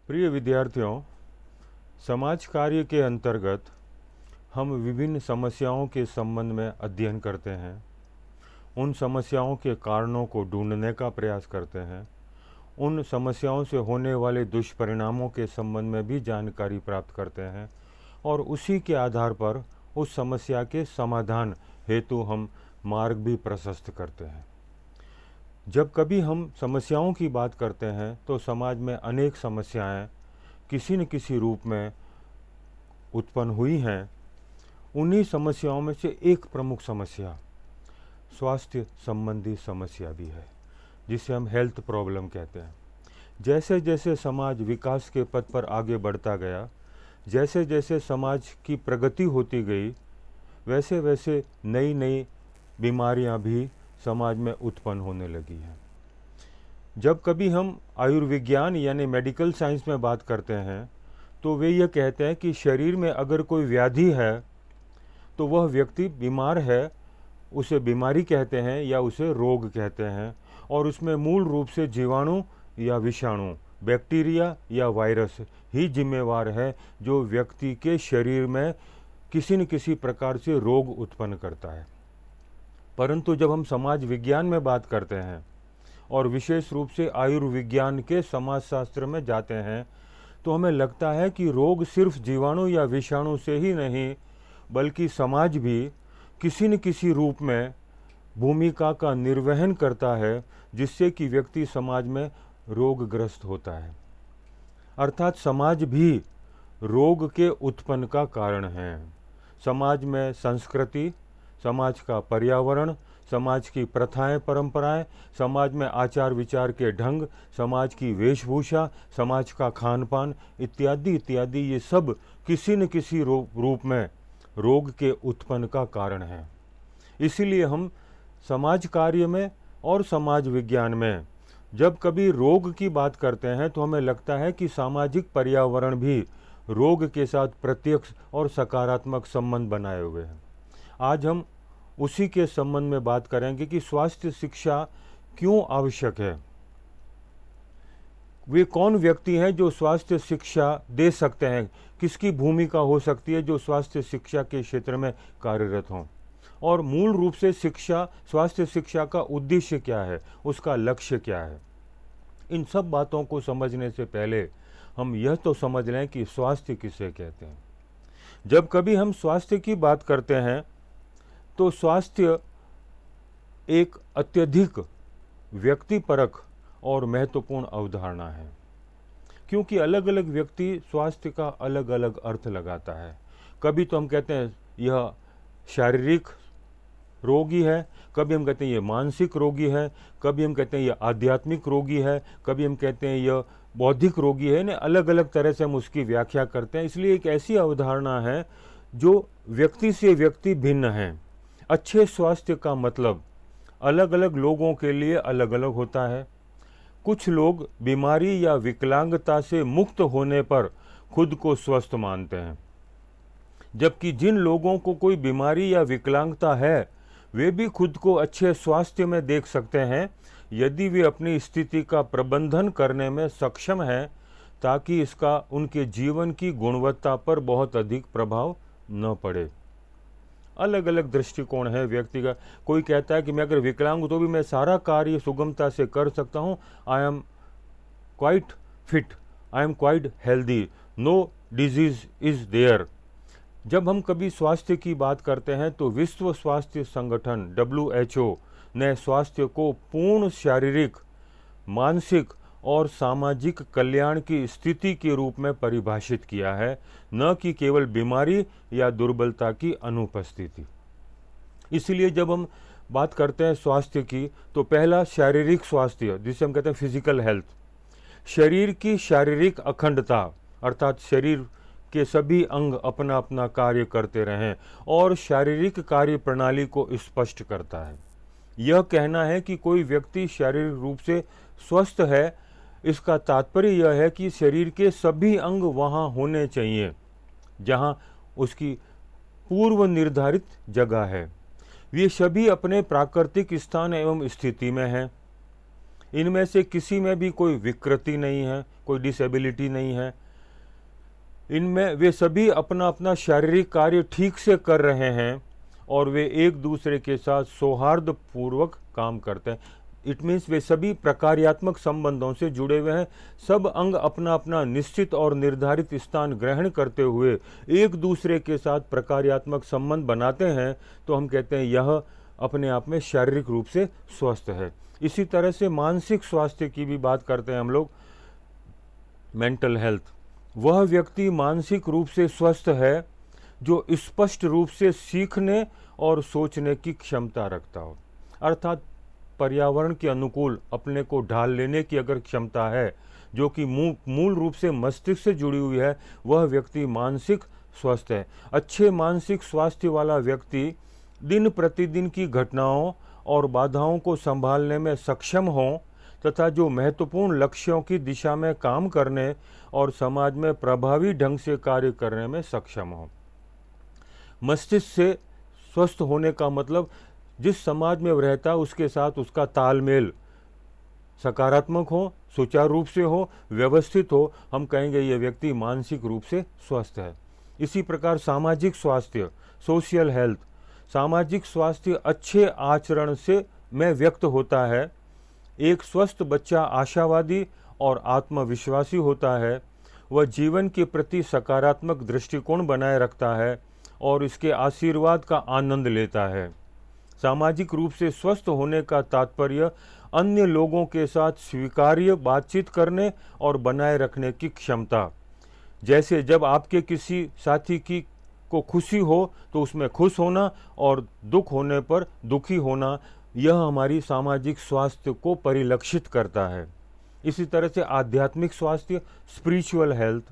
प्रिय विद्यार्थियों, समाज कार्य के अंतर्गत हम विभिन्न समस्याओं के संबंध में अध्ययन करते हैं। उन समस्याओं के कारणों को ढूंढने का प्रयास करते हैं। उन समस्याओं से होने वाले दुष्परिणामों के संबंध में भी जानकारी प्राप्त करते हैं और उसी के आधार पर उस समस्या के समाधान हेतु हम मार्ग भी प्रशस्त करते हैं। जब कभी हम समस्याओं की बात करते हैं तो समाज में अनेक समस्याएं किसी न किसी रूप में उत्पन्न हुई हैं। उन्हीं समस्याओं में से एक प्रमुख समस्या स्वास्थ्य संबंधी समस्या भी है, जिसे हम हेल्थ प्रॉब्लम कहते हैं। जैसे जैसे समाज विकास के पथ पर आगे बढ़ता गया, जैसे जैसे समाज की प्रगति होती गई, वैसे वैसे नई नई बीमारियां भी समाज में उत्पन्न होने लगी हैं। जब कभी हम आयुर्विज्ञान यानी मेडिकल साइंस में बात करते हैं तो वे यह कहते हैं कि शरीर में अगर कोई व्याधि है तो वह व्यक्ति बीमार है, उसे बीमारी कहते हैं या उसे रोग कहते हैं, और उसमें मूल रूप से जीवाणु या विषाणु, बैक्टीरिया या वायरस ही जिम्मेवार है जो व्यक्ति के शरीर में किसी न किसी प्रकार से रोग उत्पन्न करता है। परंतु जब हम समाज विज्ञान में बात करते हैं और विशेष रूप से आयुर्विज्ञान के समाजशास्त्र में जाते हैं तो हमें लगता है कि रोग सिर्फ जीवाणु या विषाणु से ही नहीं, बल्कि समाज भी किसी न किसी रूप में भूमिका का निर्वहन करता है, जिससे कि व्यक्ति समाज में रोगग्रस्त होता है। अर्थात समाज भी रोग के उत्पन्न का कारण है। समाज में संस्कृति, समाज का पर्यावरण, समाज की प्रथाएं परंपराएं, समाज में आचार विचार के ढंग, समाज की वेशभूषा, समाज का खान पान इत्यादि इत्यादि, ये सब किसी न किसी रूप में रोग के उत्पन्न का कारण है। इसीलिए हम समाज कार्य में और समाज विज्ञान में जब कभी रोग की बात करते हैं तो हमें लगता है कि सामाजिक पर्यावरण भी रोग के साथ प्रत्यक्ष और सकारात्मक संबंध बनाए हुए हैं। आज हम उसी के संबंध में बात करेंगे कि स्वास्थ्य शिक्षा क्यों आवश्यक है। वे कौन व्यक्ति हैं जो स्वास्थ्य शिक्षा दे सकते हैं, किसकी भूमिका हो सकती है जो स्वास्थ्य शिक्षा के क्षेत्र में कार्यरत हों, और मूल रूप से शिक्षा, स्वास्थ्य शिक्षा का उद्देश्य क्या है, उसका लक्ष्य क्या है। इन सब बातों को समझने से पहले हम यह तो समझ लें कि स्वास्थ्य किसे कहते हैं। जब कभी हम स्वास्थ्य की बात करते हैं तो स्वास्थ्य एक अत्यधिक व्यक्तिपरक और महत्वपूर्ण अवधारणा है, क्योंकि अलग अलग व्यक्ति स्वास्थ्य का अलग अलग अर्थ लगाता है। कभी तो हम कहते हैं यह शारीरिक रोगी है, कभी हम कहते हैं यह मानसिक रोगी है, कभी हम कहते हैं यह आध्यात्मिक रोगी है, कभी हम कहते हैं यह बौद्धिक रोगी है। अलग अलग तरह से हम उसकी व्याख्या करते हैं। इसलिए एक ऐसी अवधारणा है जो व्यक्ति से व्यक्ति भिन्न है। अच्छे स्वास्थ्य का मतलब अलग अलग लोगों के लिए अलग अलग होता है। कुछ लोग बीमारी या विकलांगता से मुक्त होने पर खुद को स्वस्थ मानते हैं, जबकि जिन लोगों को कोई बीमारी या विकलांगता है वे भी खुद को अच्छे स्वास्थ्य में देख सकते हैं यदि वे अपनी स्थिति का प्रबंधन करने में सक्षम हैं, ताकि इसका उनके जीवन की गुणवत्ता पर बहुत अधिक प्रभाव न पड़े। अलग अलग दृष्टिकोण है व्यक्ति का। कोई कहता है कि मैं अगर विकलांग हूँ तो भी मैं सारा कार्य सुगमता से कर सकता हूँ, I am quite fit, I am quite healthy, no disease is there. जब हम कभी स्वास्थ्य की बात करते हैं तो विश्व स्वास्थ्य संगठन WHO ने स्वास्थ्य को पूर्ण शारीरिक, मानसिक और सामाजिक कल्याण की स्थिति के रूप में परिभाषित किया है, न कि केवल बीमारी या दुर्बलता की अनुपस्थिति। इसलिए जब हम बात करते हैं स्वास्थ्य की तो पहला शारीरिक स्वास्थ्य, जिसे हम कहते हैं फिजिकल हेल्थ, शरीर की शारीरिक अखंडता, अर्थात शरीर के सभी अंग अपना अपना कार्य करते रहें और शारीरिक कार्य प्रणाली को स्पष्ट करता है। यह कहना है कि कोई व्यक्ति शारीरिक रूप से स्वस्थ है, इसका तात्पर्य यह है कि शरीर के सभी अंग वहाँ होने चाहिए जहाँ उसकी पूर्व निर्धारित जगह है। वे सभी अपने प्राकृतिक स्थान एवं स्थिति में हैं। इनमें से किसी में भी कोई विकृति नहीं है, कोई डिसेबिलिटी नहीं है। इनमें वे सभी अपना अपना शारीरिक कार्य ठीक से कर रहे हैं और वे एक दूसरे के साथ सौहार्दपूर्वक काम करते हैं। इट मीन्स वे सभी प्रकार्यात्मक संबंधों से जुड़े हुए हैं। सब अंग अपना अपना निश्चित और निर्धारित स्थान ग्रहण करते हुए एक दूसरे के साथ प्रकार्यात्मक संबंध बनाते हैं, तो हम कहते हैं यह अपने आप में शारीरिक रूप से स्वस्थ है। इसी तरह से मानसिक स्वास्थ्य की भी बात करते हैं हम लोग, मेंटल हेल्थ। वह व्यक्ति मानसिक रूप से स्वस्थ है जो स्पष्ट रूप से सीखने और सोचने की क्षमता रखता हो, अर्थात पर्यावरण के अनुकूल अपने को ढाल लेने की अगर क्षमता है, जो कि मूल रूप से मस्तिष्क से जुड़ी हुई है, वह व्यक्ति मानसिक स्वस्थ है। अच्छे मानसिक स्वास्थ्य वाला व्यक्ति दिन प्रतिदिन की घटनाओं और बाधाओं को संभालने में सक्षम हो तथा जो महत्वपूर्ण लक्ष्यों की दिशा में काम करने और समाज में प्रभावी ढंग से कार्य करने में सक्षम हो। मस्तिष्क से स्वस्थ होने का मतलब जिस समाज में वह रहता है उसके साथ उसका तालमेल सकारात्मक हो, सुचारू रूप से हो, व्यवस्थित हो, हम कहेंगे यह व्यक्ति मानसिक रूप से स्वस्थ है। इसी प्रकार सामाजिक स्वास्थ्य, सोशल हेल्थ। सामाजिक स्वास्थ्य अच्छे आचरण से में व्यक्त होता है। एक स्वस्थ बच्चा आशावादी और आत्मविश्वासी होता है। वह जीवन के प्रति सकारात्मक दृष्टिकोण बनाए रखता है और इसके आशीर्वाद का आनंद लेता है। सामाजिक रूप से स्वस्थ होने का तात्पर्य अन्य लोगों के साथ स्वीकार्य बातचीत करने और बनाए रखने की क्षमता। जैसे जब आपके किसी साथी की को खुशी हो तो उसमें खुश होना और दुख होने पर दुखी होना, यह हमारी सामाजिक स्वास्थ्य को परिलक्षित करता है। इसी तरह से आध्यात्मिक स्वास्थ्य, स्पिरिचुअल हेल्थ,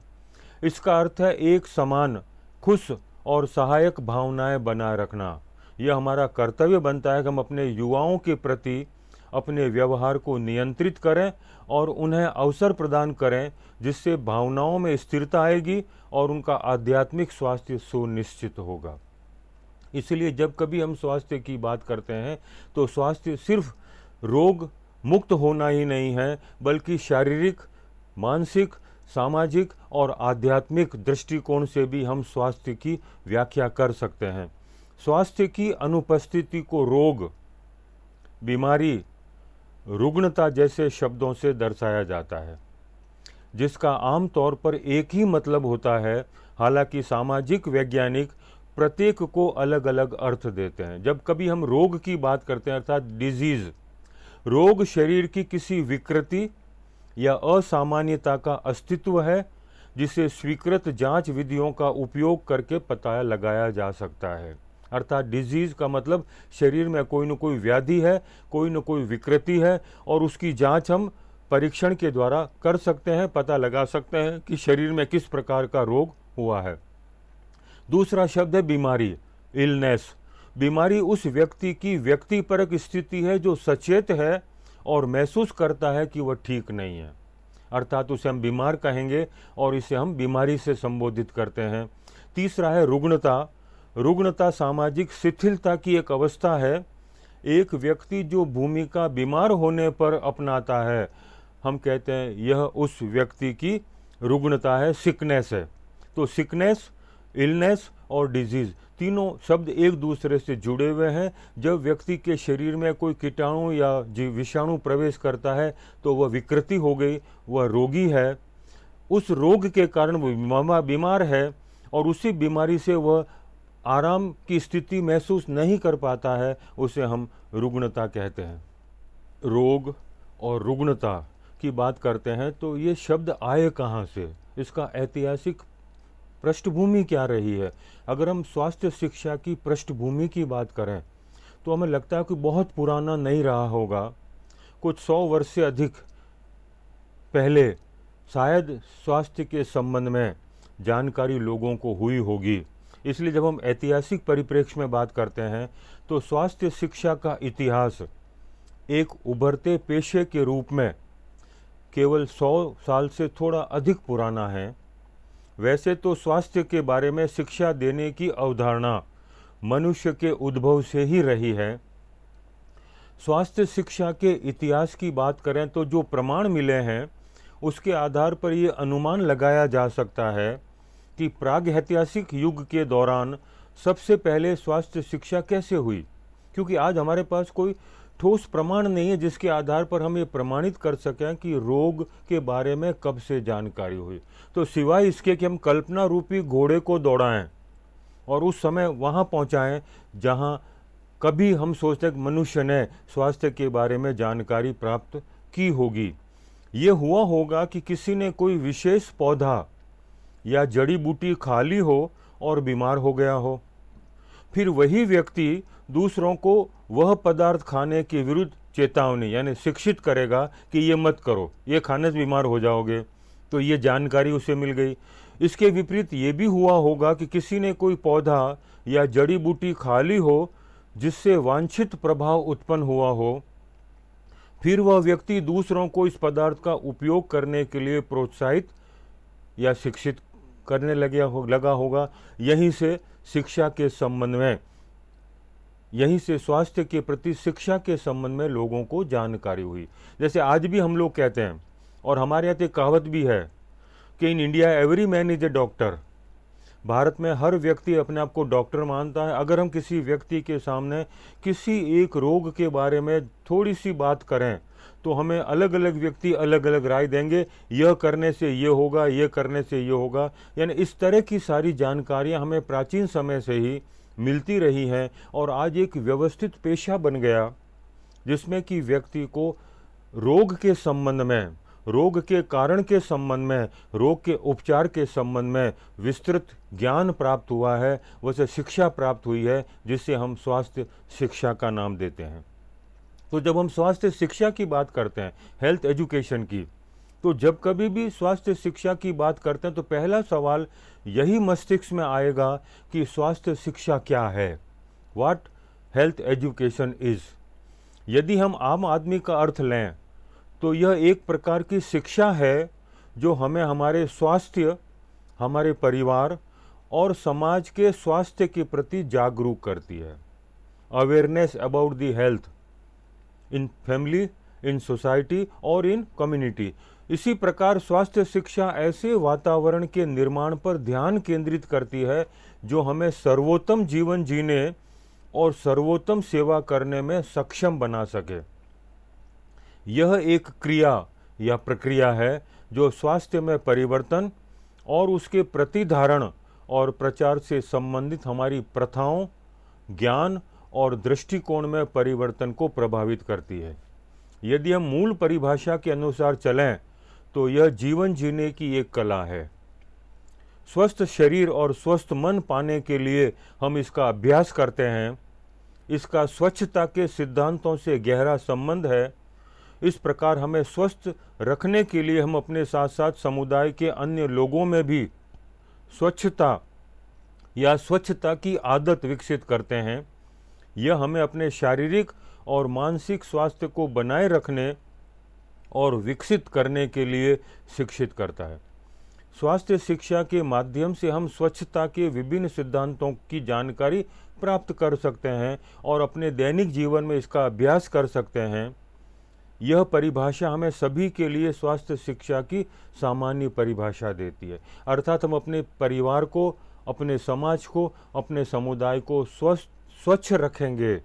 इसका अर्थ है एक समान खुश और सहायक भावनाएं बनाए रखना। यह हमारा कर्तव्य बनता है कि हम अपने युवाओं के प्रति अपने व्यवहार को नियंत्रित करें और उन्हें अवसर प्रदान करें जिससे भावनाओं में स्थिरता आएगी और उनका आध्यात्मिक स्वास्थ्य सुनिश्चित होगा। इसलिए जब कभी हम स्वास्थ्य की बात करते हैं तो स्वास्थ्य सिर्फ रोग मुक्त होना ही नहीं है, बल्कि शारीरिक, मानसिक, सामाजिक और आध्यात्मिक दृष्टिकोण से भी हम स्वास्थ्य की व्याख्या कर सकते हैं। स्वास्थ्य की अनुपस्थिति को रोग, बीमारी, रुग्णता जैसे शब्दों से दर्शाया जाता है, जिसका आमतौर पर एक ही मतलब होता है। हालांकि सामाजिक वैज्ञानिक प्रत्येक को अलग अलग अर्थ देते हैं। जब कभी हम रोग की बात करते हैं अर्थात डिजीज, रोग शरीर की किसी विकृति या असामान्यता का अस्तित्व है जिसे स्वीकृत जांच विधियों का उपयोग करके पता लगाया जा सकता है। अर्थात डिजीज का मतलब शरीर में कोई न कोई व्याधि है, कोई न कोई विकृति है और उसकी जांच हम परीक्षण के द्वारा कर सकते हैं, पता लगा सकते हैं कि शरीर में किस प्रकार का रोग हुआ है। दूसरा शब्द है बीमारी, इलनेस। बीमारी उस व्यक्ति की व्यक्तिपरक स्थिति है जो सचेत है और महसूस करता है कि वह ठीक नहीं है, अर्थात उसे हम बीमार कहेंगे और इसे हम बीमारी से संबोधित करते हैं। तीसरा है रुग्णता। रुग्णता सामाजिक शिथिलता की एक अवस्था है। एक व्यक्ति जो भूमिका बीमार होने पर अपनाता है, हम कहते हैं यह उस व्यक्ति की रुग्णता है, सिकनेस है। तो सिकनेस, इलनेस और डिजीज तीनों शब्द एक दूसरे से जुड़े हुए हैं। जब व्यक्ति के शरीर में कोई कीटाणु या विषाणु प्रवेश करता है तो वह विकृति हो गई, वह रोगी है। उस रोग के कारण वह बीमार है और उसी बीमारी से वह आराम की स्थिति महसूस नहीं कर पाता है, उसे हम रुग्णता कहते हैं। रोग और रुग्णता की बात करते हैं तो ये शब्द आए कहाँ से, इसका ऐतिहासिक पृष्ठभूमि क्या रही है। अगर हम स्वास्थ्य शिक्षा की पृष्ठभूमि की बात करें तो हमें लगता है कि बहुत पुराना नहीं रहा होगा। कुछ 100 वर्ष से अधिक पहले शायद स्वास्थ्य के संबंध में जानकारी लोगों को हुई होगी। इसलिए जब हम ऐतिहासिक परिप्रेक्ष्य में बात करते हैं तो स्वास्थ्य शिक्षा का इतिहास एक उभरते पेशे के रूप में केवल 100 साल से थोड़ा अधिक पुराना है। वैसे तो स्वास्थ्य के बारे में शिक्षा देने की अवधारणा मनुष्य के उद्भव से ही रही है। स्वास्थ्य शिक्षा के इतिहास की बात करें तो जो प्रमाण मिले हैं उसके आधार पर ये अनुमान लगाया जा सकता है कि प्रागैतिहासिक युग के दौरान सबसे पहले स्वास्थ्य शिक्षा कैसे हुई, क्योंकि आज हमारे पास कोई ठोस प्रमाण नहीं है जिसके आधार पर हम ये प्रमाणित कर सकें कि रोग के बारे में कब से जानकारी हुई। तो सिवाय इसके कि हम कल्पना रूपी घोड़े को दौड़ाएं और उस समय वहाँ पहुँचाएं जहाँ कभी हम सोचते कि मनुष्य ने स्वास्थ्य के बारे में जानकारी प्राप्त की होगी। ये हुआ होगा कि किसी ने कोई विशेष पौधा या जड़ी बूटी खा ली हो और बीमार हो गया हो, फिर वही व्यक्ति दूसरों को वह पदार्थ खाने के विरुद्ध चेतावनी यानी शिक्षित करेगा कि ये मत करो, ये खाने से बीमार हो जाओगे, तो ये जानकारी उसे मिल गई। इसके विपरीत ये भी हुआ होगा कि किसी ने कोई पौधा या जड़ी बूटी खा ली हो जिससे वांछित प्रभाव उत्पन्न हुआ हो, फिर वह व्यक्ति दूसरों को इस पदार्थ का उपयोग करने के लिए प्रोत्साहित या शिक्षित करने लगा होगा। यहीं से शिक्षा के संबंध में, यहीं से स्वास्थ्य के प्रति शिक्षा के संबंध में लोगों को जानकारी हुई। जैसे आज भी हम लोग कहते हैं और हमारे यहाँ एक कहावत भी है कि in India every man is a doctor. Bharat में हर व्यक्ति अपने आप को डॉक्टर मानता है। अगर हम किसी व्यक्ति के सामने किसी एक रोग के बारे में थोड़ी सी बात करें तो हमें अलग अलग व्यक्ति अलग अलग राय देंगे, यह करने से ये होगा, यह करने से ये होगा। यानी इस तरह की सारी जानकारियां हमें प्राचीन समय से ही मिलती रही हैं और आज एक व्यवस्थित पेशा बन गया जिसमें कि व्यक्ति को रोग के संबंध में, रोग के कारण के संबंध में, रोग के उपचार के संबंध में विस्तृत ज्ञान प्राप्त हुआ है, वैसे शिक्षा प्राप्त हुई है जिसे हम स्वास्थ्य शिक्षा का नाम देते हैं। तो जब हम स्वास्थ्य शिक्षा की बात करते हैं, हेल्थ एजुकेशन की, तो जब कभी भी स्वास्थ्य शिक्षा की बात करते हैं तो पहला सवाल यही मस्तिष्क में आएगा कि स्वास्थ्य शिक्षा क्या है, व्हाट हेल्थ एजुकेशन इज। यदि हम आम आदमी का अर्थ लें तो यह एक प्रकार की शिक्षा है जो हमें हमारे स्वास्थ्य, हमारे परिवार और समाज के स्वास्थ्य के प्रति जागरूक करती है। Awareness about the health in family, in society और इन कम्युनिटी। इसी प्रकार स्वास्थ्य शिक्षा ऐसे वातावरण के निर्माण पर ध्यान केंद्रित करती है जो हमें सर्वोत्तम जीवन जीने और सर्वोत्तम सेवा करने में सक्षम बना सके। यह एक क्रिया या प्रक्रिया है जो स्वास्थ्य में परिवर्तन और उसके प्रतिधारण और प्रचार से संबंधित हमारी प्रथाओं, ज्ञान और दृष्टिकोण में परिवर्तन को प्रभावित करती है। यदि हम मूल परिभाषा के अनुसार चलें तो यह जीवन जीने की एक कला है। स्वस्थ शरीर और स्वस्थ मन पाने के लिए हम इसका अभ्यास करते हैं। इसका स्वच्छता के सिद्धांतों से गहरा संबंध है। इस प्रकार हमें स्वस्थ रखने के लिए हम अपने साथ साथ समुदाय के अन्य लोगों में भी स्वच्छता या स्वच्छता की आदत विकसित करते हैं। यह हमें अपने शारीरिक और मानसिक स्वास्थ्य को बनाए रखने और विकसित करने के लिए शिक्षित करता है। स्वास्थ्य शिक्षा के माध्यम से हम स्वच्छता के विभिन्न सिद्धांतों की जानकारी प्राप्त कर सकते हैं और अपने दैनिक जीवन में इसका अभ्यास कर सकते हैं। यह परिभाषा हमें सभी के लिए स्वास्थ्य शिक्षा की सामान्य परिभाषा देती है। अर्थात हम अपने परिवार को, अपने समाज को, अपने समुदाय को स्वच्छ रखेंगे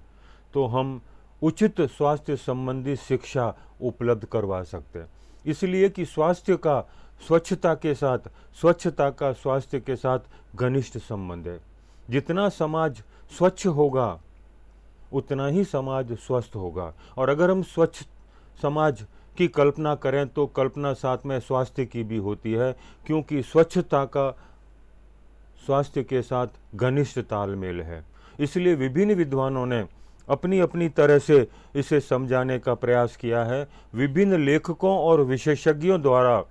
तो हम उचित स्वास्थ्य संबंधी शिक्षा उपलब्ध करवा सकते हैं। इसलिए कि स्वास्थ्य का स्वच्छता के साथ, स्वच्छता का स्वास्थ्य के साथ घनिष्ठ संबंध है। जितना समाज स्वच्छ होगा उतना ही समाज स्वस्थ होगा। और अगर हम स्वच्छ समाज की कल्पना करें तो कल्पना साथ में स्वास्थ्य की भी होती है, क्योंकि स्वच्छता का स्वास्थ्य के साथ घनिष्ठ तालमेल है। इसलिए विभिन्न विद्वानों ने अपनी अपनी तरह से इसे समझाने का प्रयास किया है। विभिन्न लेखकों और विशेषज्ञों द्वारा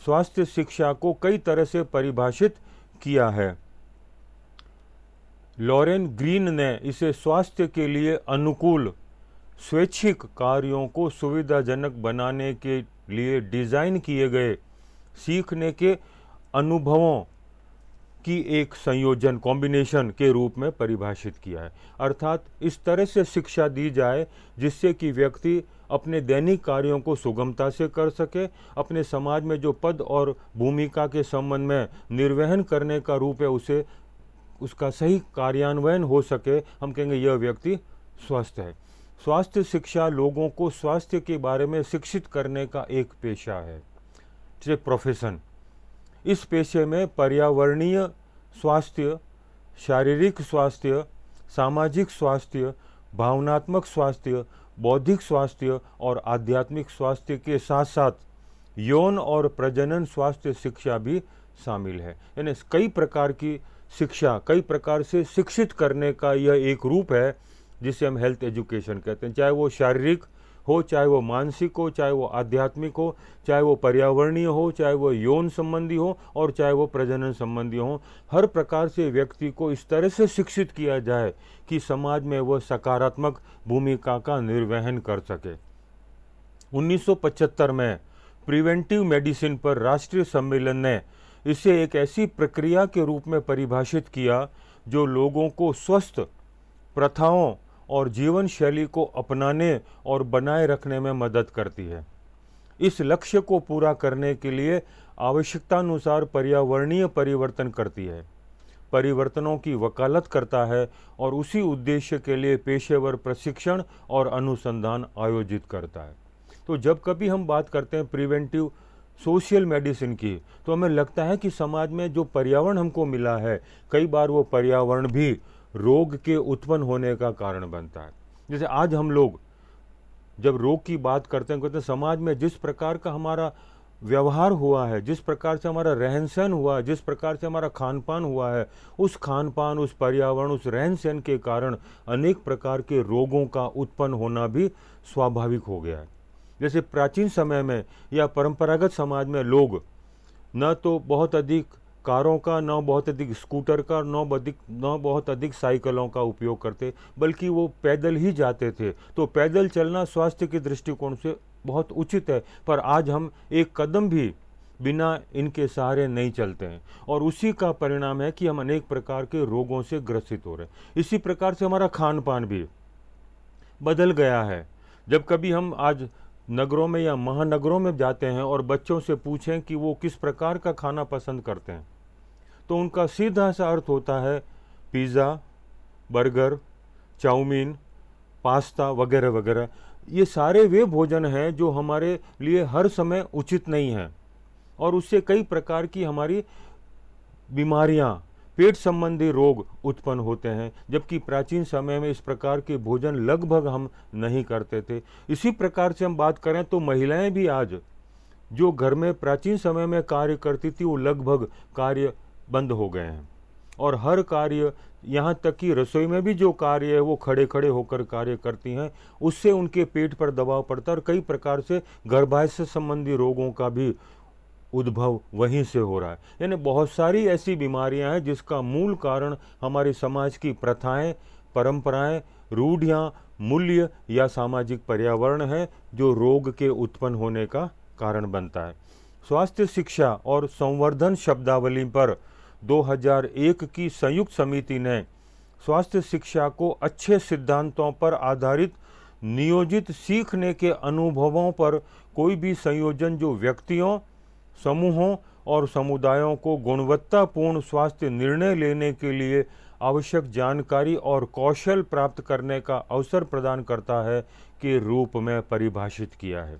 स्वास्थ्य शिक्षा को कई तरह से परिभाषित किया है। लॉरेन ग्रीन ने इसे स्वास्थ्य के लिए अनुकूल स्वैच्छिक कार्यों को सुविधाजनक बनाने के लिए डिज़ाइन किए गए सीखने के अनुभवों की एक संयोजन कॉम्बिनेशन के रूप में परिभाषित किया है। अर्थात इस तरह से शिक्षा दी जाए जिससे कि व्यक्ति अपने दैनिक कार्यों को सुगमता से कर सके, अपने समाज में जो पद और भूमिका के संबंध में निर्वहन करने का रूप है उसे उसका सही कार्यान्वयन हो सके। हम कहेंगे यह व्यक्ति स्वस्थ है। स्वास्थ्य शिक्षा लोगों को स्वास्थ्य के बारे में शिक्षित करने का एक पेशा है, एक प्रोफेशन। इस पेशे में पर्यावरणीय स्वास्थ्य, शारीरिक स्वास्थ्य, सामाजिक स्वास्थ्य, भावनात्मक स्वास्थ्य, बौद्धिक स्वास्थ्य और आध्यात्मिक स्वास्थ्य के साथ साथ यौन और प्रजनन स्वास्थ्य शिक्षा भी शामिल है। यानी कई प्रकार की शिक्षा, कई प्रकार से शिक्षित करने का यह एक रूप है जिसे हम हेल्थ एजुकेशन कहते हैं। चाहे वो शारीरिक हो, चाहे वो मानसिक हो, चाहे वो आध्यात्मिक हो, चाहे वो पर्यावरणीय हो, चाहे वो यौन संबंधी हो और चाहे वो प्रजनन संबंधी हो। हर प्रकार से व्यक्ति को इस तरह से शिक्षित किया जाए कि समाज में वह सकारात्मक भूमिका का निर्वहन कर सके। 1975 में प्रिवेंटिव मेडिसिन पर राष्ट्रीय सम्मेलन ने इसे एक ऐसी प्रक्रिया के रूप में परिभाषित किया जो लोगों को स्वस्थ प्रथाओं और जीवन शैली को अपनाने और बनाए रखने में मदद करती है। इस लक्ष्य को पूरा करने के लिए आवश्यकतानुसार पर्यावरणीय परिवर्तन करती है, परिवर्तनों की वकालत करता है और उसी उद्देश्य के लिए पेशेवर प्रशिक्षण और अनुसंधान आयोजित करता है। तो जब कभी हम बात करते हैं प्रिवेंटिव सोशल मेडिसिन की, तो हमें लगता है कि समाज में जो पर्यावरण हमको मिला है, कई बार वो पर्यावरण भी रोग के उत्पन्न होने का कारण बनता है। जैसे आज हम लोग जब रोग की बात करते हैं, कहते हैं समाज में जिस प्रकार का हमारा व्यवहार हुआ है, जिस प्रकार से हमारा रहन सहन हुआ है, जिस प्रकार से हमारा खान पान हुआ है, उस खान पान, उस पर्यावरण, उस रहन सहन के कारण अनेक प्रकार के रोगों का उत्पन्न होना भी स्वाभाविक हो गया है। जैसे प्राचीन समय में या परंपरागत समाज में लोग न तो बहुत अधिक कारों का, न बहुत अधिक स्कूटर का, न बहुत अधिक साइकिलों का उपयोग करते, बल्कि वो पैदल ही जाते थे। तो पैदल चलना स्वास्थ्य के दृष्टिकोण से बहुत उचित है, पर आज हम एक कदम भी बिना इनके सहारे नहीं चलते हैं और उसी का परिणाम है कि हम अनेक प्रकार के रोगों से ग्रसित हो रहे हैं। इसी प्रकार से हमारा खान पान भी बदल गया है। जब कभी हम आज नगरों में या महानगरों में जाते हैं और बच्चों से पूछें कि वो किस प्रकार का खाना पसंद करते हैं, तो उनका सीधा सा अर्थ होता है पिज़्ज़ा, बर्गर, चाउमीन, पास्ता वगैरह वगैरह। ये सारे वे भोजन हैं जो हमारे लिए हर समय उचित नहीं हैं और उससे कई प्रकार की हमारी बीमारियां, पेट संबंधी रोग उत्पन्न होते हैं, जबकि प्राचीन समय में इस प्रकार के भोजन लगभग हम नहीं करते थे। इसी प्रकार से हम बात करें तो महिलाएं भी आज जो घर में प्राचीन समय में कार्य करती थी, वो लगभग कार्य बंद हो गए हैं और हर कार्य, यहाँ तक कि रसोई में भी जो कार्य है वो खड़े खड़े होकर कार्य करती हैं। उससे उनके पेट पर दबाव पड़ता है और कई प्रकार से गर्भाशय संबंधी रोगों का भी उद्भव वहीं से हो रहा है। यानी बहुत सारी ऐसी बीमारियां हैं जिसका मूल कारण हमारे समाज की प्रथाएं, परंपराएं, रूढ़ियां, मूल्य या सामाजिक पर्यावरण है जो रोग के उत्पन्न होने का कारण बनता है। स्वास्थ्य शिक्षा और संवर्धन शब्दावली पर 2001 की संयुक्त समिति ने स्वास्थ्य शिक्षा को अच्छे सिद्धांतों पर आधारित नियोजित सीखने के अनुभवों पर कोई भी संयोजन जो व्यक्तियों, समूहों और समुदायों को गुणवत्तापूर्ण स्वास्थ्य निर्णय लेने के लिए आवश्यक जानकारी और कौशल प्राप्त करने का अवसर प्रदान करता है के रूप में परिभाषित किया है।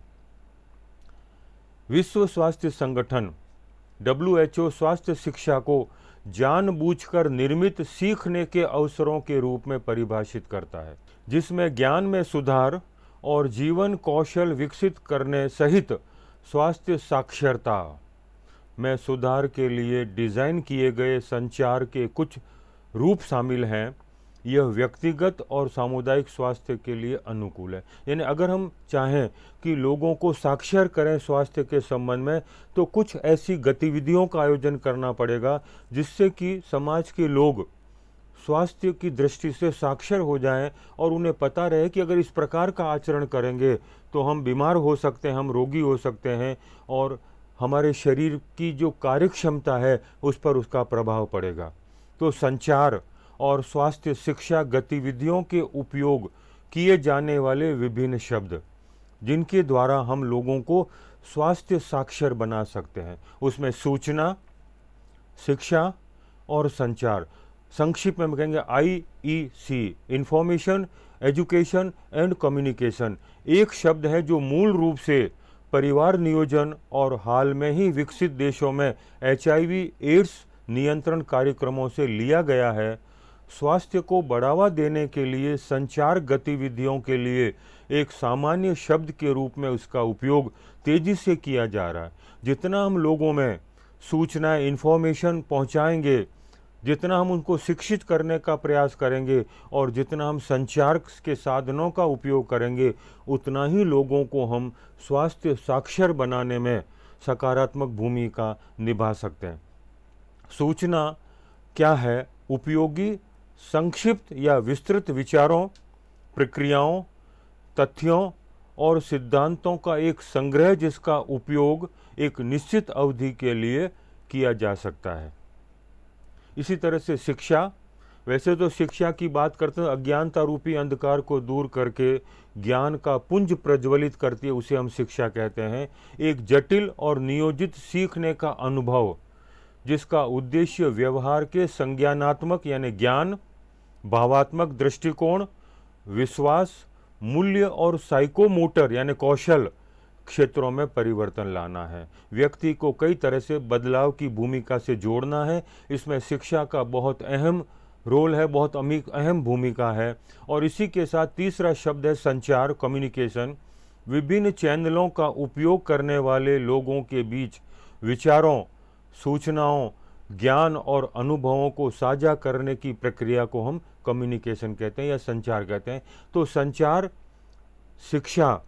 विश्व स्वास्थ्य संगठन WHO स्वास्थ्य शिक्षा को जानबूझकर निर्मित सीखने के अवसरों के रूप में परिभाषित करता है, जिसमें ज्ञान में सुधार और जीवन कौशल विकसित करने सहित स्वास्थ्य साक्षरता में सुधार के लिए डिज़ाइन किए गए संचार के कुछ रूप शामिल हैं। यह व्यक्तिगत और सामुदायिक स्वास्थ्य के लिए अनुकूल है। यानी अगर हम चाहें कि लोगों को साक्षर करें स्वास्थ्य के संबंध में, तो कुछ ऐसी गतिविधियों का आयोजन करना पड़ेगा जिससे कि समाज के लोग स्वास्थ्य की दृष्टि से साक्षर हो जाएं और उन्हें पता रहे कि अगर इस प्रकार का आचरण करेंगे तो हम बीमार हो सकते हैं, हम रोगी हो सकते हैं और हमारे शरीर की जो कार्य क्षमता है उस पर उसका प्रभाव पड़ेगा। तो संचार और स्वास्थ्य शिक्षा गतिविधियों के उपयोग किए जाने वाले विभिन्न शब्द जिनके द्वारा हम लोगों को स्वास्थ्य साक्षर बना सकते हैं, उसमें सूचना, शिक्षा और संचार, संक्षिप्त में कहेंगे IEC, information, education and communication, एक शब्द है जो मूल रूप से परिवार नियोजन और हाल में ही विकसित देशों में HIV एड्स नियंत्रण कार्यक्रमों से लिया गया है। स्वास्थ्य को बढ़ावा देने के लिए संचार गतिविधियों के लिए एक सामान्य शब्द के रूप में उसका उपयोग तेजी से किया जा रहा है। जितना हम लोगों में सूचना, इंफॉर्मेशन पहुंचाएंगे, जितना हम उनको शिक्षित करने का प्रयास करेंगे और जितना हम संचार के साधनों का उपयोग करेंगे, उतना ही लोगों को हम स्वास्थ्य साक्षर बनाने में सकारात्मक भूमिका निभा सकते हैं। सूचना क्या है? उपयोगी, संक्षिप्त या विस्तृत विचारों, प्रक्रियाओं, तथ्यों और सिद्धांतों का एक संग्रह जिसका उपयोग एक निश्चित अवधि के लिए किया जा सकता है। इसी तरह से शिक्षा, वैसे तो शिक्षा की बात करते हैं, अज्ञानता रूपी अंधकार को दूर करके ज्ञान का पुंज प्रज्वलित करती है, उसे हम शिक्षा कहते हैं। एक जटिल और नियोजित सीखने का अनुभव जिसका उद्देश्य व्यवहार के संज्ञानात्मक यानी ज्ञान, भावात्मक दृष्टिकोण, विश्वास, मूल्य और साइकोमोटर यानी कौशल क्षेत्रों में परिवर्तन लाना है। व्यक्ति को कई तरह से बदलाव की भूमिका से जोड़ना है। इसमें शिक्षा का बहुत अहम रोल है, बहुत अहम भूमिका है। और इसी के साथ तीसरा शब्द है संचार, कम्युनिकेशन। विभिन्न चैनलों का उपयोग करने वाले लोगों के बीच विचारों, सूचनाओं, ज्ञान और अनुभवों को साझा करने की प्रक्रिया को हम कम्युनिकेशन कहते हैं या संचार कहते हैं। तो संचार शिक्षा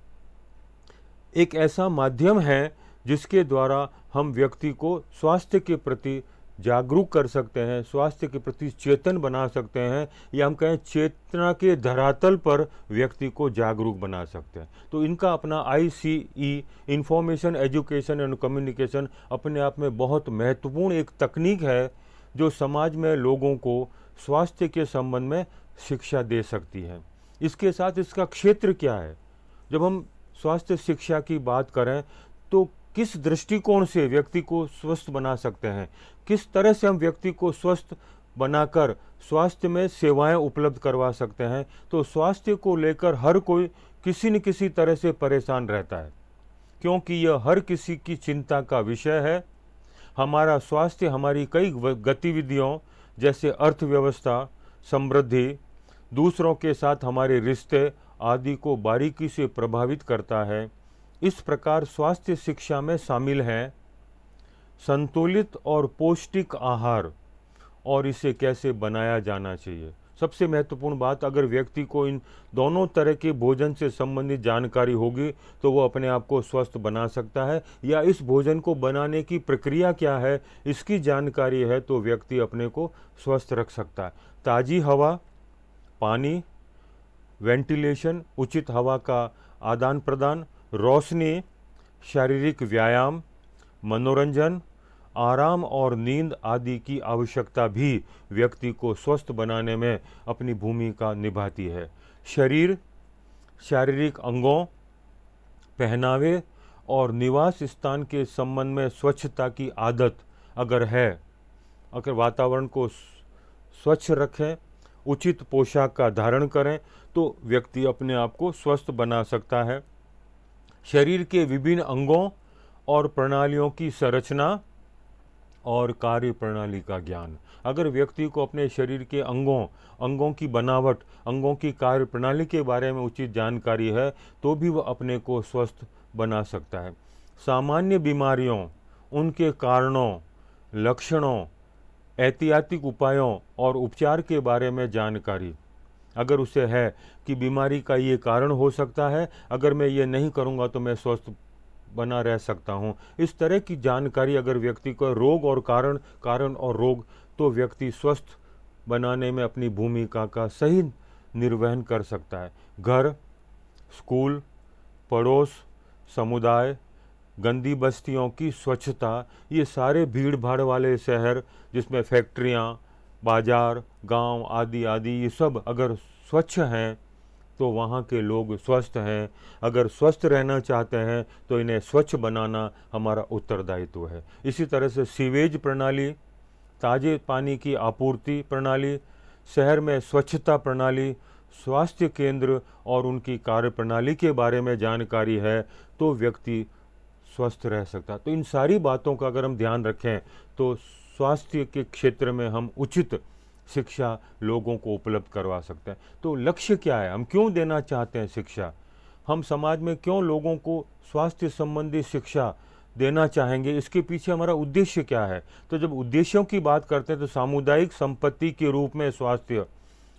एक ऐसा माध्यम है जिसके द्वारा हम व्यक्ति को स्वास्थ्य के प्रति जागरूक कर सकते हैं, स्वास्थ्य के प्रति चेतन बना सकते हैं, या हम कहें चेतना के धरातल पर व्यक्ति को जागरूक बना सकते हैं। तो इनका अपना ICE, information, education and communication, अपने आप में बहुत महत्वपूर्ण एक तकनीक है जो समाज में लोगों को स्वास्थ्य के संबंध में शिक्षा दे सकती है। इसके साथ इसका क्षेत्र क्या है? जब हम स्वास्थ्य शिक्षा की बात करें तो किस दृष्टिकोण से व्यक्ति को स्वस्थ बना सकते हैं, किस तरह से हम व्यक्ति को स्वस्थ बनाकर स्वास्थ्य में सेवाएं उपलब्ध करवा सकते हैं। तो स्वास्थ्य को लेकर हर कोई किसी न किसी तरह से परेशान रहता है, क्योंकि यह हर किसी की चिंता का विषय है। हमारा स्वास्थ्य हमारी कई गतिविधियों जैसे अर्थव्यवस्था, समृद्धि, दूसरों के साथ हमारे रिश्ते आदि को बारीकी से प्रभावित करता है। इस प्रकार स्वास्थ्य शिक्षा में शामिल है संतुलित और पौष्टिक आहार और इसे कैसे बनाया जाना चाहिए। सबसे महत्वपूर्ण बात, अगर व्यक्ति को इन दोनों तरह के भोजन से संबंधित जानकारी होगी तो वो अपने आप को स्वस्थ बना सकता है, या इस भोजन को बनाने की प्रक्रिया क्या है इसकी जानकारी है तो व्यक्ति अपने को स्वस्थ रख सकता है। ताज़ी हवा, पानी, वेंटिलेशन, उचित हवा का आदान प्रदान, रोशनी, शारीरिक व्यायाम, मनोरंजन, आराम और नींद आदि की आवश्यकता भी व्यक्ति को स्वस्थ बनाने में अपनी भूमिका निभाती है। शरीर, शारीरिक अंगों, पहनावे और निवास स्थान के संबंध में स्वच्छता की आदत अगर है, अगर वातावरण को स्वच्छ रखें, उचित पोशाक का धारण करें तो व्यक्ति अपने आप को स्वस्थ बना सकता है। शरीर के विभिन्न अंगों और प्रणालियों की संरचना और कार्य प्रणाली का ज्ञान, अगर व्यक्ति को अपने शरीर के अंगों की बनावट, अंगों की कार्य प्रणाली के बारे में उचित जानकारी है तो भी वह अपने को स्वस्थ बना सकता है। सामान्य बीमारियों, उनके कारणों, लक्षणों, एहतियाती उपायों और उपचार के बारे में जानकारी अगर उसे है कि बीमारी का ये कारण हो सकता है, अगर मैं ये नहीं करूँगा तो मैं स्वस्थ बना रह सकता हूँ, इस तरह की जानकारी अगर व्यक्ति को रोग और कारण और रोग, तो व्यक्ति स्वस्थ बनाने में अपनी भूमिका का सही निर्वहन कर सकता है। घर, स्कूल, पड़ोस, समुदाय, गंदी बस्तियों की स्वच्छता, ये सारे भीड़ भाड़ वाले शहर जिसमें फैक्ट्रियाँ, बाजार, गांव आदि आदि ये सब अगर स्वच्छ हैं तो वहाँ के लोग स्वस्थ हैं। अगर स्वस्थ रहना चाहते हैं तो इन्हें स्वच्छ बनाना हमारा उत्तरदायित्व है। इसी तरह से सीवेज प्रणाली, ताज़े पानी की आपूर्ति प्रणाली, शहर में स्वच्छता प्रणाली, स्वास्थ्य केंद्र और उनकी कार्यप्रणाली के बारे में जानकारी है तो व्यक्ति स्वस्थ रह सकता। तो इन सारी बातों का अगर हम ध्यान रखें तो स्वास्थ्य के क्षेत्र में हम उचित शिक्षा लोगों को उपलब्ध करवा सकते हैं। तो लक्ष्य क्या है, हम क्यों देना चाहते हैं शिक्षा, हम समाज में क्यों लोगों को स्वास्थ्य संबंधी शिक्षा देना चाहेंगे, इसके पीछे हमारा उद्देश्य क्या है। तो जब उद्देश्यों की बात करते हैं तो सामुदायिक संपत्ति के रूप में स्वास्थ्य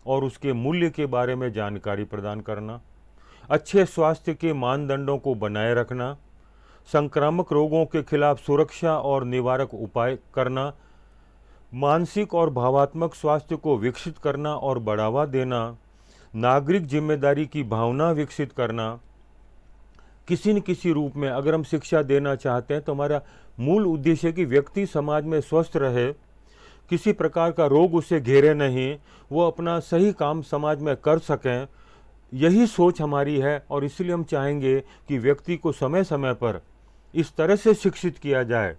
और उसके मूल्य के बारे में जानकारी प्रदान करना, अच्छे स्वास्थ्य के मानदंडों को बनाए रखना, संक्रामक रोगों के खिलाफ सुरक्षा और निवारक उपाय करना, मानसिक और भावात्मक स्वास्थ्य को विकसित करना और बढ़ावा देना, नागरिक जिम्मेदारी की भावना विकसित करना। किसी न किसी रूप में अगर हम शिक्षा देना चाहते हैं तो हमारा मूल उद्देश्य है कि व्यक्ति समाज में स्वस्थ रहे, किसी प्रकार का रोग उसे घेरे नहीं, वो अपना सही काम समाज में कर सकें। यही सोच हमारी है और इसलिए हम चाहेंगे कि व्यक्ति को समय समय पर इस तरह से शिक्षित किया जाए,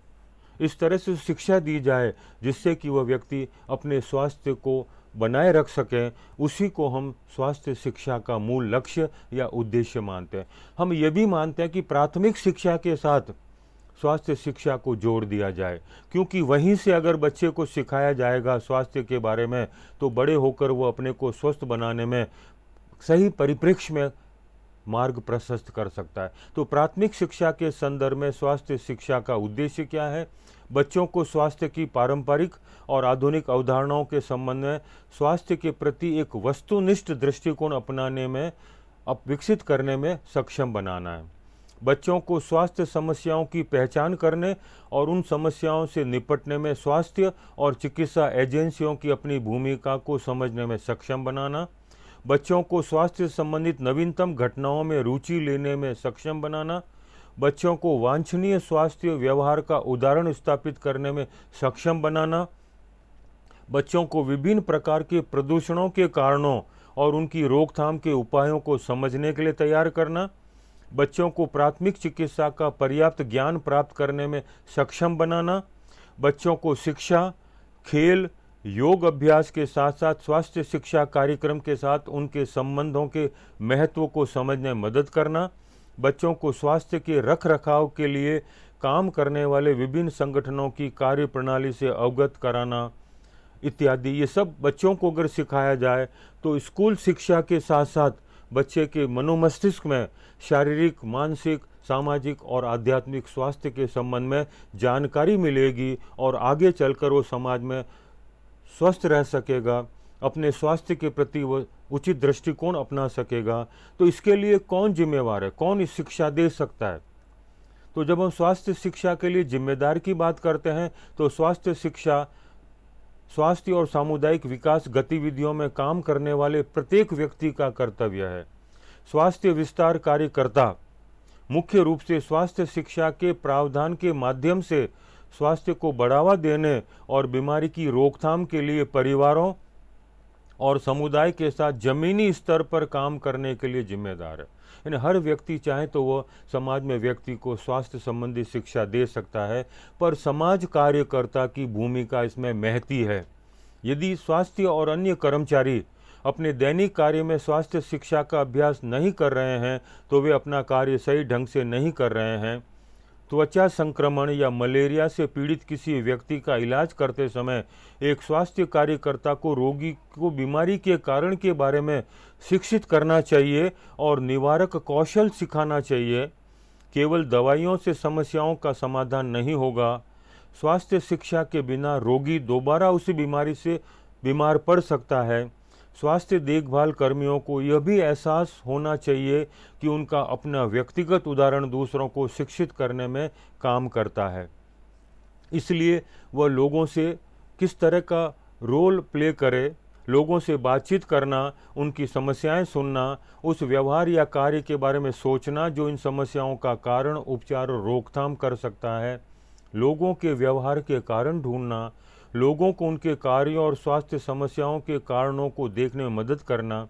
इस तरह से शिक्षा दी जाए जिससे कि वह व्यक्ति अपने स्वास्थ्य को बनाए रख सकें। उसी को हम स्वास्थ्य शिक्षा का मूल लक्ष्य या उद्देश्य मानते हैं। हम ये भी मानते हैं कि प्राथमिक शिक्षा के साथ स्वास्थ्य शिक्षा को जोड़ दिया जाए, क्योंकि वहीं से अगर बच्चे को सिखाया जाएगा स्वास्थ्य के बारे में तो बड़े होकर वो अपने को स्वस्थ बनाने में सही परिप्रेक्ष्य में मार्ग प्रशस्त कर सकता है। तो प्राथमिक शिक्षा के संदर्भ में स्वास्थ्य शिक्षा का उद्देश्य क्या है, बच्चों को स्वास्थ्य की पारंपरिक और आधुनिक अवधारणाओं के संबंध में स्वास्थ्य के प्रति एक वस्तुनिष्ठ दृष्टिकोण अपनाने में विकसित करने में सक्षम बनाना है। बच्चों को स्वास्थ्य समस्याओं की पहचान करने और उन समस्याओं से निपटने में स्वास्थ्य और चिकित्सा एजेंसियों की अपनी भूमिका को समझने में सक्षम बनाना, बच्चों को स्वास्थ्य संबंधित नवीनतम घटनाओं में रुचि लेने में सक्षम बनाना, बच्चों को वांछनीय स्वास्थ्य व्यवहार का उदाहरण स्थापित करने में सक्षम बनाना, बच्चों को विभिन्न प्रकार के प्रदूषणों के कारणों और उनकी रोकथाम के उपायों को समझने के लिए तैयार करना, बच्चों को प्राथमिक चिकित्सा का पर्याप्त ज्ञान प्राप्त करने में सक्षम बनाना, बच्चों को शिक्षा, खेल, योग अभ्यास के साथ साथ स्वास्थ्य शिक्षा कार्यक्रम के साथ उनके संबंधों के महत्व को समझने में मदद करना, बच्चों को स्वास्थ्य के रख रखाव के लिए काम करने वाले विभिन्न संगठनों की कार्यप्रणाली से अवगत कराना इत्यादि। ये सब बच्चों को अगर सिखाया जाए तो स्कूल शिक्षा के साथ साथ बच्चे के मनोमस्तिष्क में शारीरिक, मानसिक, सामाजिक और आध्यात्मिक स्वास्थ्य के संबंध में जानकारी मिलेगी और आगे चलकर वो समाज में स्वस्थ रह सकेगा, अपने स्वास्थ्य के प्रति वो उचित दृष्टिकोण अपना सकेगा। तो इसके लिए कौन जिम्मेवार है, कौन इस शिक्षा दे सकता है। तो जब हम स्वास्थ्य शिक्षा के लिए जिम्मेदार की बात करते हैं तो स्वास्थ्य शिक्षा स्वास्थ्य और सामुदायिक विकास गतिविधियों में काम करने वाले प्रत्येक व्यक्ति का कर्तव्य है। स्वास्थ्य विस्तार कार्यकर्ता मुख्य रूप से स्वास्थ्य शिक्षा के प्रावधान के माध्यम से स्वास्थ्य को बढ़ावा देने और बीमारी की रोकथाम के लिए परिवारों और समुदाय के साथ जमीनी स्तर पर काम करने के लिए जिम्मेदार है। यानी हर व्यक्ति चाहे तो वह समाज में व्यक्ति को स्वास्थ्य संबंधी शिक्षा दे सकता है, पर समाज कार्यकर्ता की भूमिका इसमें महती है। यदि स्वास्थ्य और अन्य कर्मचारी अपने दैनिक कार्य में स्वास्थ्य शिक्षा का अभ्यास नहीं कर रहे हैं तो वे अपना कार्य सही ढंग से नहीं कर रहे हैं। त्वचा संक्रमण या मलेरिया से पीड़ित किसी व्यक्ति का इलाज करते समय एक स्वास्थ्य कार्यकर्ता को रोगी को बीमारी के कारण के बारे में शिक्षित करना चाहिए और निवारक कौशल सिखाना चाहिए। केवल दवाइयों से समस्याओं का समाधान नहीं होगा। स्वास्थ्य शिक्षा के बिना रोगी दोबारा उसी बीमारी से बीमार पड़ सकता है। स्वास्थ्य देखभाल कर्मियों को यह भी एहसास होना चाहिए कि उनका अपना व्यक्तिगत उदाहरण दूसरों को शिक्षित करने में काम करता है। इसलिए वह लोगों से किस तरह का रोल प्ले करे लोगों से बातचीत करना, उनकी समस्याएं सुनना, उस व्यवहार या कार्य के बारे में सोचना जो इन समस्याओं का कारण, उपचार और रोकथाम कर सकता है। लोगों के व्यवहार के कारण ढूंढना, लोगों को उनके कार्यों और स्वास्थ्य समस्याओं के कारणों को देखने में मदद करना,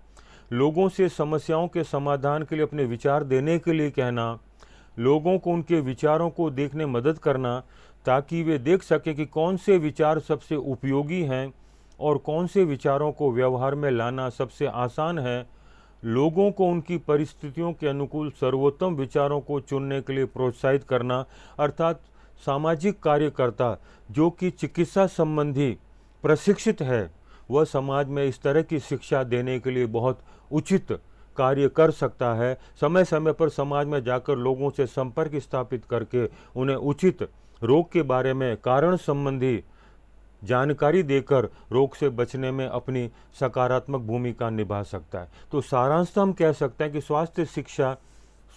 लोगों से समस्याओं के समाधान के लिए अपने विचार देने के लिए कहना, लोगों को उनके विचारों को देखने में मदद करना ताकि वे देख सकें कि कौन से विचार सबसे उपयोगी हैं और कौन से विचारों को व्यवहार में लाना सबसे आसान है, लोगों को उनकी परिस्थितियों के अनुकूल सर्वोत्तम विचारों को चुनने के लिए प्रोत्साहित करना, अर्थात सामाजिक कार्यकर्ता जो कि चिकित्सा संबंधी प्रशिक्षित है, वह समाज में इस तरह की शिक्षा देने के लिए बहुत उचित कार्य कर सकता है। समय समय पर समाज में जाकर लोगों से संपर्क स्थापित करके उन्हें उचित रोग के बारे में कारण संबंधी जानकारी देकर रोग से बचने में अपनी सकारात्मक भूमिका निभा सकता है। तो सारांश हम कह सकते हैं कि स्वास्थ्य शिक्षा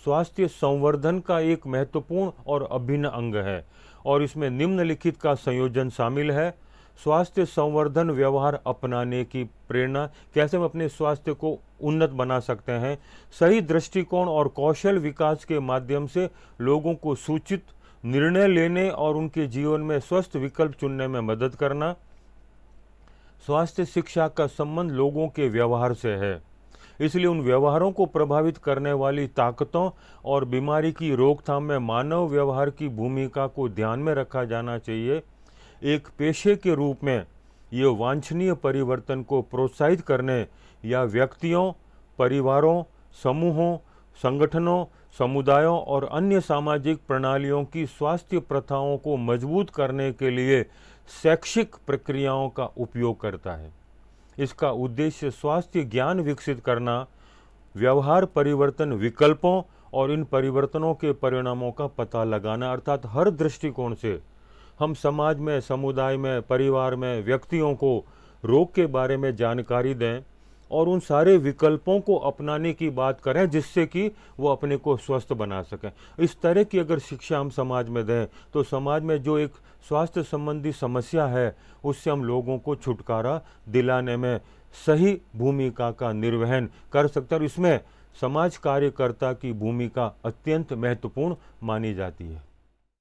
स्वास्थ्य संवर्धन का एक महत्वपूर्ण और अभिन्न अंग है और इसमें निम्नलिखित का संयोजन शामिल है। स्वास्थ्य संवर्धन व्यवहार अपनाने की प्रेरणा, कैसे हम अपने स्वास्थ्य को उन्नत बना सकते हैं, सही दृष्टिकोण और कौशल विकास के माध्यम से लोगों को सूचित निर्णय लेने और उनके जीवन में स्वस्थ विकल्प चुनने में मदद करना। स्वास्थ्य शिक्षा का संबंध लोगों के व्यवहार से है, इसलिए उन व्यवहारों को प्रभावित करने वाली ताकतों और बीमारी की रोकथाम में मानव व्यवहार की भूमिका को ध्यान में रखा जाना चाहिए। एक पेशे के रूप में ये वांछनीय परिवर्तन को प्रोत्साहित करने या व्यक्तियों, परिवारों, समूहों, संगठनों, समुदायों और अन्य सामाजिक प्रणालियों की स्वास्थ्य प्रथाओं को मजबूत करने के लिए शैक्षिक प्रक्रियाओं का उपयोग करता है। इसका उद्देश्य स्वास्थ्य ज्ञान विकसित करना, व्यवहार परिवर्तन विकल्पों और इन परिवर्तनों के परिणामों का पता लगाना, अर्थात हर दृष्टिकोण से हम समाज में, समुदाय में, परिवार में व्यक्तियों को रोग के बारे में जानकारी दें और उन सारे विकल्पों को अपनाने की बात करें जिससे कि वो अपने को स्वस्थ बना सकें। इस तरह की अगर शिक्षा हम समाज में दें तो समाज में जो एक स्वास्थ्य संबंधी समस्या है उससे हम लोगों को छुटकारा दिलाने में सही भूमिका का निर्वहन कर सकते हैं और इसमें समाज कार्यकर्ता की भूमिका अत्यंत महत्वपूर्ण मानी जाती है।